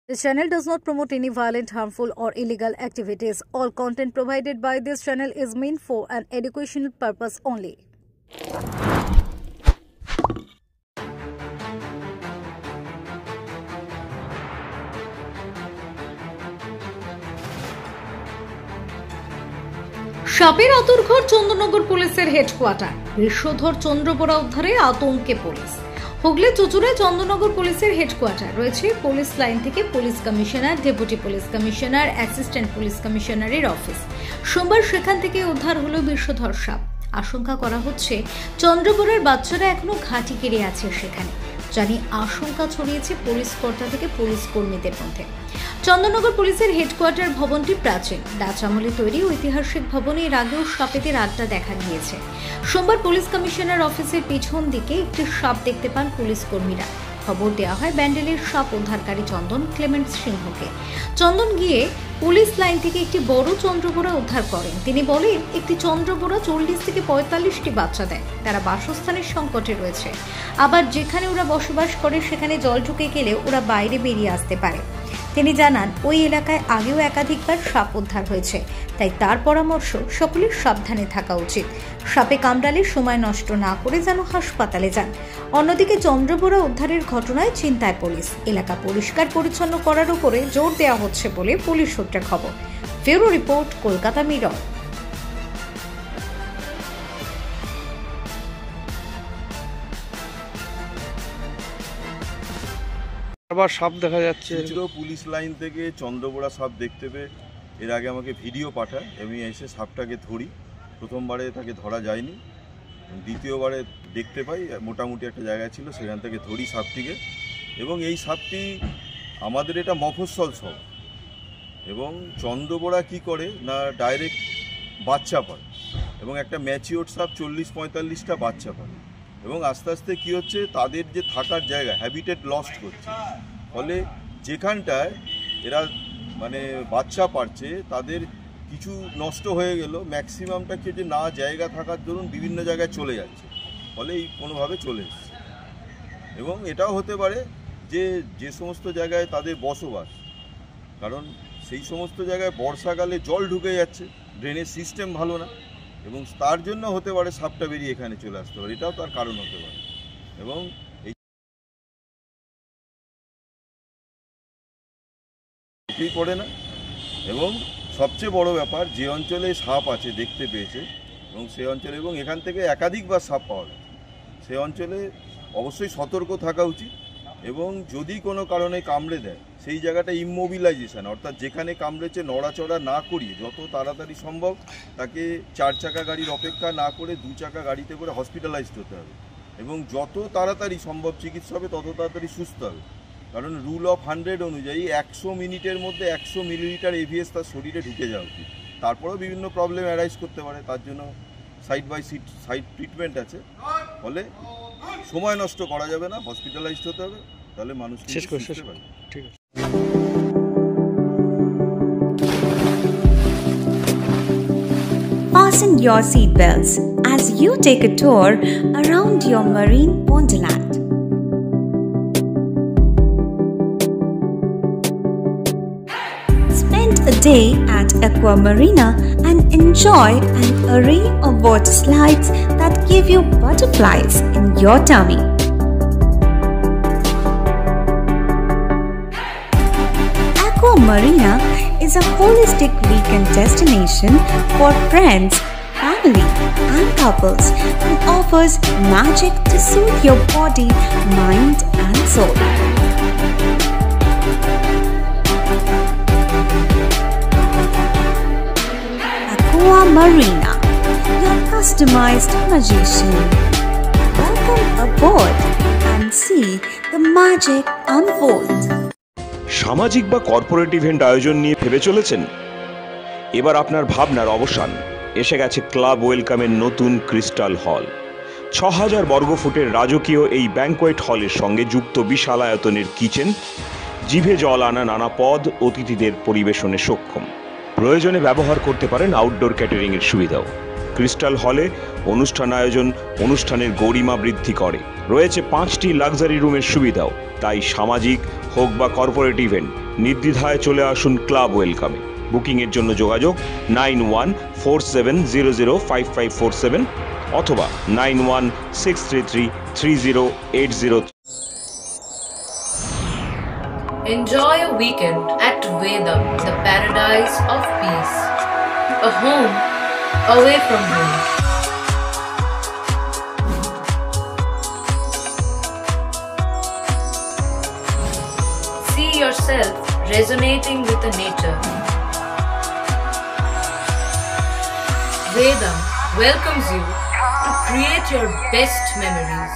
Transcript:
This channel does not promote any violent, harmful, or illegal activities. All content provided by this channel is meant for an educational purpose only. সাপের আতঙ্কর চন্দননগর পুলিশের headquarter, বিষধর চন্দ্রবোরা উদ্ধারে আতঙ্কে police. Hooghly চুচুড়ায় Chandannagar পুলিশের headquarter রয়েছে। Police line থেকে police commissioner, deputy police commissioner, assistant police কমিশনারের office. সোমবার সেখান থেকে উদ্ধার হলো বিষধর সাপ। আশঙ্কা করা হচ্ছে চন্দ্রবোরার বাচ্চারা এখনো ঘাঁটি কেড়ে আছে সেখানে। জানি আশঙ্কা ছড়িয়েছে পুলিশ কর্তা থেকে পুলিশ কর্মীদের মধ্যে। চন্দননগর পুলিশের হেডকোয়ার্টার ভবনটি প্রাচীন ডাচ আমলে তৈরি ঐতিহাসিক ভবনে এর আগেও সাপেদের আড্ডা দেখা গিয়েছে। সোমবার পুলিশ কমিশনার অফিসের পিছন দিকে একটি সাপ দেখতে পান পুলিশ কর্মীরা। খবর দেওয়া হয় ব্যান্ডেলের সাপ উদ্ধারকারী চন্দন ক্লেমেন্ট সিংহকে। চন্দন গিয়ে পুলিশ লাইন থেকে একটি বড় চন্দ্রবোরা উদ্ধার করেন। তিনি বলেন, একটি চন্দ্রবোরা 40 থেকে 45টি বাচ্চা দেয়। তারা বাসস্থানের সংকটে রয়েছে। আবার যেখানে ওরা বসবাস করে সেখানে জল ঢুকে গেলে ওরা বাইরে বেরিয়ে আসতে পারে। তিনি জানান, ওই এলাকায় আগেও একাধিকবার সাপ উদ্ধার হয়েছে, তাই তার পরামর্শ সকলের সাবধানে থাকা উচিত। সাপে কামড়ালে সময় নষ্ট না করে যেন হাসপাতালে যান। অন্যদিকে চন্দ্রবোরা উদ্ধারের ঘটনায় চিন্তায় পুলিশ। এলাকা পরিষ্কার পরিচ্ছন্ন করার উপরে জোর দেওয়া হচ্ছে বলে পুলিশ সূত্রে খবর। Bureau report, Kolkata mirror. আবার সাপ দেখা যাচ্ছে। পুলিশ লাইন থেকে চন্দ্রবোরা সাপ দেখতে পেয়ে এর আগে আমাকে ভিডিও পাঠায়। আমি এসে সাপটাকে ধরি। প্রথমবারে তাকে ধরা যায়নি, দ্বিতীয়বারে দেখতে পাই মোটামুটি একটা জায়গা ছিল, সেখান থেকে ধরি সাপটিকে। এবং এই সাপটি আমাদের এটা মফস্বল সব। এবং চন্দ্রবোরা কি করে না, ডাইরেক্ট বাচ্চা পায় এবং একটা ম্যাচিওর সাপ 40-45টা বাচ্চা পায়। এবং আস্তে আস্তে কী হচ্ছে, তাদের যে থাকার জায়গা হ্যাবিটেট লস্ট করছে। ফলে যেখানটায় এরা মানে বাচ্চা পারছে তাদের কিছু নষ্ট হয়ে গেল, ম্যাক্সিমামটাকে যে না জায়গা থাকার দরুন বিভিন্ন জায়গায় চলে যাচ্ছে। ফলে এই কোনোভাবে চলে এসছে। এবং এটাও হতে পারে যে যে সমস্ত জায়গায় তাদের বসবাস, কারণ সেই সমস্ত জায়গায় বর্ষাকালে জল ঢুকে যাচ্ছে, ড্রেনেজ সিস্টেম ভালো না, এবং তার জন্য হতে পারে সাপটা বেরিয়ে এখানে চলে আসতে পারে। এটাও তার কারণ হতে পারে। এবং এই পড়ে না। এবং সবচেয়ে বড় ব্যাপার, যে অঞ্চলে সাপ আছে দেখতে পেয়েছে এবং সেই অঞ্চলে, এবং এখান থেকে একাধিকবার সাপ পাওয়া গেছে, সেই অঞ্চলে অবশ্যই সতর্ক থাকা উচিত। এবং যদি কোনো কারণে কামড়ে দেয় সেই জায়গাটা ইমোবিলাইজেশন, অর্থাৎ যেখানে কামড়েছে নড়াচড়া না করিয়ে যত তাড়াতাড়ি সম্ভব তাকে 4 চাকা গাড়ির অপেক্ষা না করে 2 চাকা গাড়িতে করে হসপিটালাইজড হতে হবে। এবং যত তাড়াতাড়ি সম্ভব চিকিৎসা হবে তত তাড়াতাড়ি সুস্থ হবে। কারণ রুল অফ 100 অনুযায়ী 100 মিনিটের মধ্যে 100 মিলিলিটার এভিএস তার শরীরে ঢুকে যাওয়া উচিত। তারপরেও বিভিন্ন প্রবলেম অ্যারাইজ করতে পারে, তার জন্য সাইড বাই সাইড ট্রিটমেন্ট আছে। ফলে সময় নষ্ট করা যাবে না, হসপিটালাইজড হতে হবে, তাহলে মানুষ শেষ করতে পারে। ঠিক আছে। Fasten your seatbelts as you take a tour around your marine wonderland. Spend a day at Aqua Marina and enjoy an array of water slides that give you butterflies in your tummy. Aqua Marina is a holistic weekend destination for friends, family, and couples and offers magic to soothe your body, mind, and soul. Aqua Marina, your customized magician. Welcome aboard and see the magic unfold. সামাজিক বা corporate event আয়োজন নিয়ে ভেবে চলেছেন? এবার আপনার ভাবনার অবসান। এসে গেছে ক্লাব ওয়েলকামের নতুন ক্রিস্টাল হল। 6000 বর্গফুটের রাজকীয় এই ব্যাংকোয়েট হলের সঙ্গে যুক্ত বিশাল আয়তনের কিচেন, জিভে জল আনা নানা পদ অতিথিদের পরিবেশনে সক্ষম। প্রয়োজনে ব্যবহার করতে পারেন আউটডোর ক্যাটারিংয়ের সুবিধাও। ক্রিস্টাল হলে অনুষ্ঠান আয়োজন অনুষ্ঠানের গরিমা বৃদ্ধি করে। রয়েছে 5টি লাক্সারি রুমের সুবিধাও। তাই সামাজিক হোক বা কর্পোরেট ইভেন্ট, নির্দ্বিধায় চলে আসুন ক্লাব ওয়েলকামে। বুকিংয়ের জন্য যোগাযোগ 9147005547 অথবা 9163333080। Enjoy a weekend at Vedam, the paradise of peace. A home away from home. See yourself resonating with the nature. Vedam welcomes you to create your best memories.